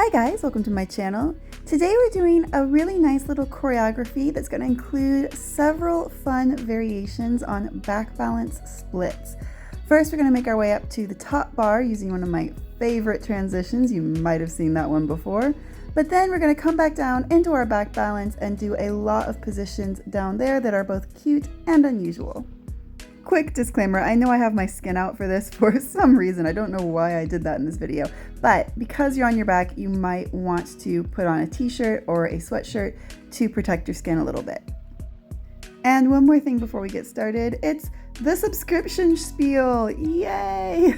Hi guys, welcome to my channel. Today we're doing a really nice little choreography that's going to include several fun variations on back balance splits. First, we're going to make our way up to the top bar using one of my favorite transitions. You might have seen that one before. But then we're going to come back down into our back balance and do a lot of positions down there that are both cute and unusual. Quick disclaimer, I know I have my skin out for this for some reason. I don't know why I did that in this video, but because you're on your back, you might want to put on a t-shirt or a sweatshirt to protect your skin a little bit. And one more thing before we get started, it's the subscription spiel, yay!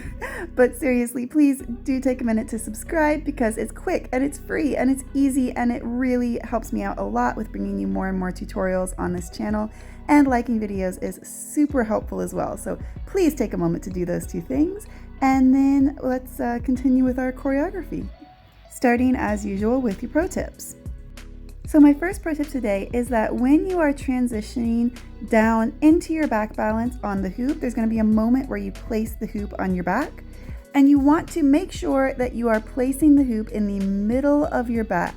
But seriously, please do take a minute to subscribe because it's quick and it's free and it's easy and it really helps me out a lot with bringing you more and more tutorials on this channel. And liking videos is super helpful as well. So please take a moment to do those two things. And then let's continue with our choreography. Starting as usual with your pro tips. So my first pro tip today is that when you are transitioning down into your back balance on the hoop, there's going to be a moment where you place the hoop on your back. And you want to make sure that you are placing the hoop in the middle of your back.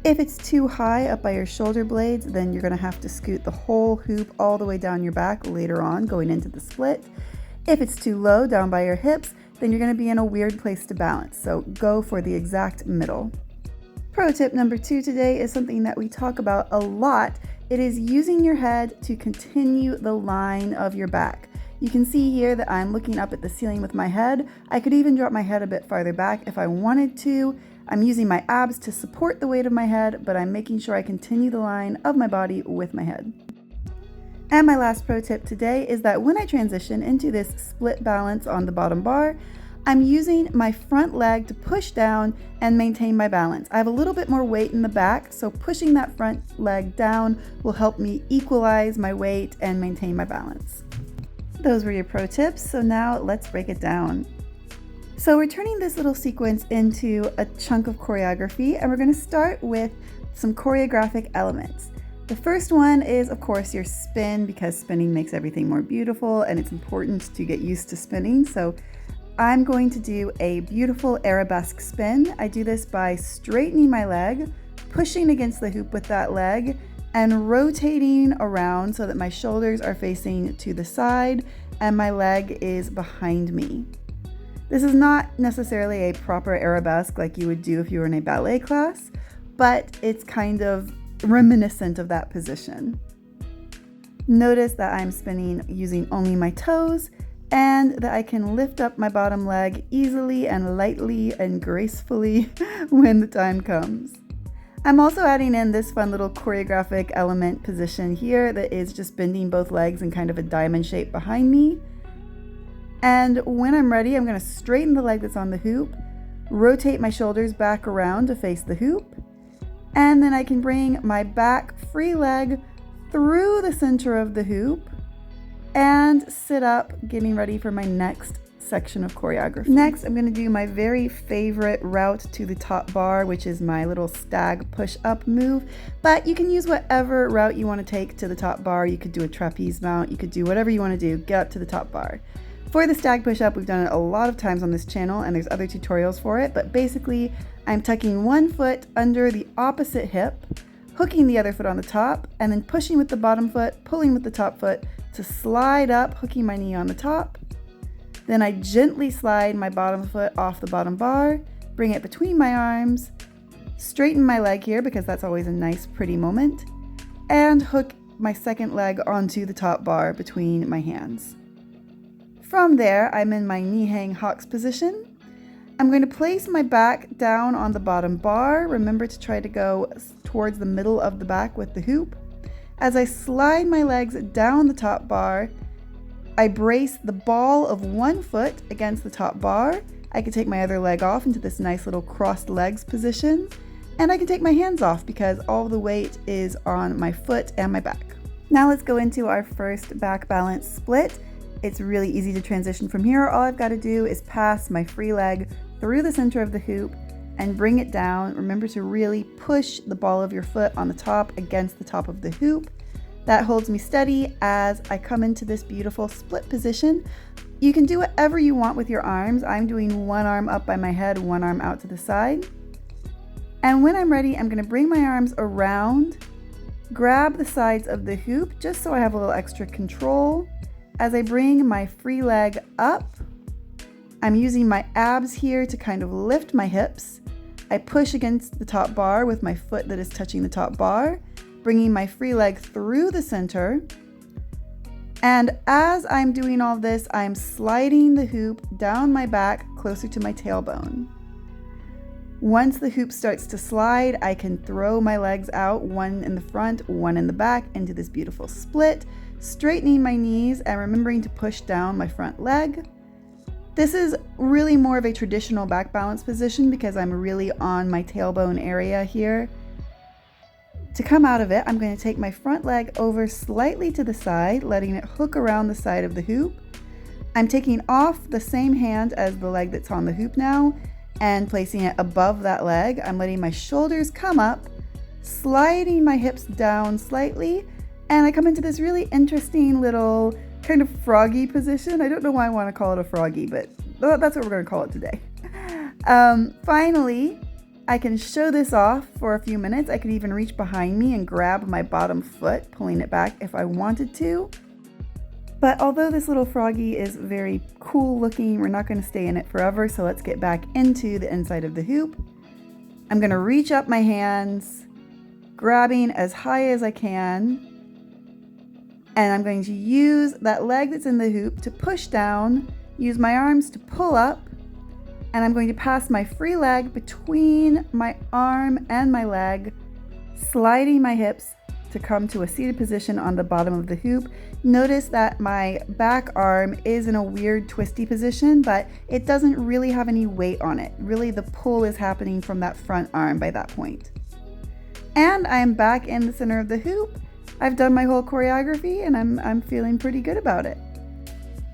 If it's too high up by your shoulder blades, then you're going to have to scoot the whole hoop all the way down your back later on going into the split. If it's too low down by your hips, then you're going to be in a weird place to balance. So go for the exact middle. Pro tip number 2 today is something that we talk about a lot. It is using your head to continue the line of your back. You can see here that I'm looking up at the ceiling with my head. I could even drop my head a bit farther back if I wanted to. I'm using my abs to support the weight of my head, but I'm making sure I continue the line of my body with my head. And my last pro tip today is that when I transition into this split balance on the bottom bar, I'm using my front leg to push down and maintain my balance. I have a little bit more weight in the back, so pushing that front leg down will help me equalize my weight and maintain my balance. Those were your pro tips, so now let's break it down. So we're turning this little sequence into a chunk of choreography, and we're going to start with some choreographic elements. The first one is, of course, your spin, because spinning makes everything more beautiful and it's important to get used to spinning. So I'm going to do a beautiful arabesque spin. I do this by straightening my leg, pushing against the hoop with that leg, and rotating around so that my shoulders are facing to the side and my leg is behind me. This is not necessarily a proper arabesque like you would do if you were in a ballet class, but it's kind of reminiscent of that position. Notice that I'm spinning using only my toes and that I can lift up my bottom leg easily and lightly and gracefully when the time comes. I'm also adding in this fun little choreographic element position here that is just bending both legs in kind of a diamond shape behind me. And when I'm ready, I'm going to straighten the leg that's on the hoop, rotate my shoulders back around to face the hoop, and then I can bring my back free leg through the center of the hoop and sit up, getting ready for my next section of choreography. Next, I'm going to do my very favorite route to the top bar, which is my little stag push-up move, but you can use whatever route you want to take to the top bar. You could do a trapeze mount, you could do whatever you want to do, get up to the top bar. For the stag push-up, we've done it a lot of times on this channel and there's other tutorials for it, but basically I'm tucking one foot under the opposite hip, hooking the other foot on the top, and then pushing with the bottom foot, pulling with the top foot to slide up, hooking my knee on the top. Then I gently slide my bottom foot off the bottom bar, bring it between my arms, straighten my leg here because that's always a nice pretty moment, and hook my second leg onto the top bar between my hands. From there, I'm in my knee hang hawks position. I'm going to place my back down on the bottom bar. Remember to try to go towards the middle of the back with the hoop. As I slide my legs down the top bar, I brace the ball of one foot against the top bar. I can take my other leg off into this nice little crossed legs position, and I can take my hands off because all the weight is on my foot and my back. Now let's go into our first back balance split. It's really easy to transition from here. All I've got to do is pass my free leg through the center of the hoop and bring it down. Remember to really push the ball of your foot on the top against the top of the hoop. That holds me steady as I come into this beautiful split position. You can do whatever you want with your arms. I'm doing one arm up by my head, one arm out to the side. And when I'm ready, I'm going to bring my arms around, grab the sides of the hoop just so I have a little extra control. As I bring my free leg up, I'm using my abs here to kind of lift my hips. I push against the top bar with my foot that is touching the top bar, bringing my free leg through the center. And as I'm doing all this, I'm sliding the hoop down my back closer to my tailbone. Once the hoop starts to slide, I can throw my legs out, one in the front, one in the back, into this beautiful split, straightening my knees and remembering to push down my front leg. This is really more of a traditional back balance position because I'm really on my tailbone area here. To come out of it, I'm going to take my front leg over slightly to the side, letting it hook around the side of the hoop. I'm taking off the same hand as the leg that's on the hoop now and placing it above that leg. I'm letting my shoulders come up, sliding my hips down slightly, and I come into this really interesting little kind of froggy position. I don't know why I want to call it a froggy, but that's what we're going to call it today. Finally, I can show this off for a few minutes. I could even reach behind me and grab my bottom foot, pulling it back if I wanted to. But although this little froggy is very cool looking, we're not going to stay in it forever, so let's get back into the inside of the hoop. I'm going to reach up my hands, grabbing as high as I can, and I'm going to use that leg that's in the hoop to push down, use my arms to pull up, and I'm going to pass my free leg between my arm and my leg, sliding my hips to come to a seated position on the bottom of the hoop. Notice that my back arm is in a weird twisty position, but it doesn't really have any weight on it. Really, the pull is happening from that front arm by that point. And I'm back in the center of the hoop. I've done my whole choreography and I'm feeling pretty good about it.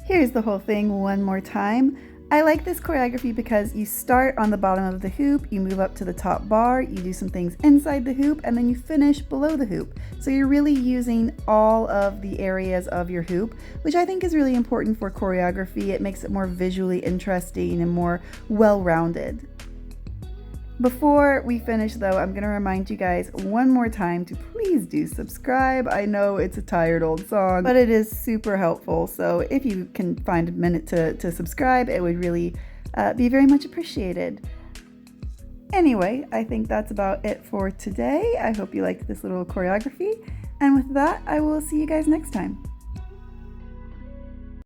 Here's the whole thing one more time. I like this choreography because you start on the bottom of the hoop, you move up to the top bar, you do some things inside the hoop, and then you finish below the hoop. So you're really using all of the areas of your hoop, which I think is really important for choreography. It makes it more visually interesting and more well-rounded. Before we finish though, I'm going to remind you guys one more time to please do subscribe. I know it's a tired old song, but it is super helpful. So if you can find a minute to subscribe, it would really be very much appreciated. Anyway, I think that's about it for today. I hope you liked this little choreography. And with that, I will see you guys next time.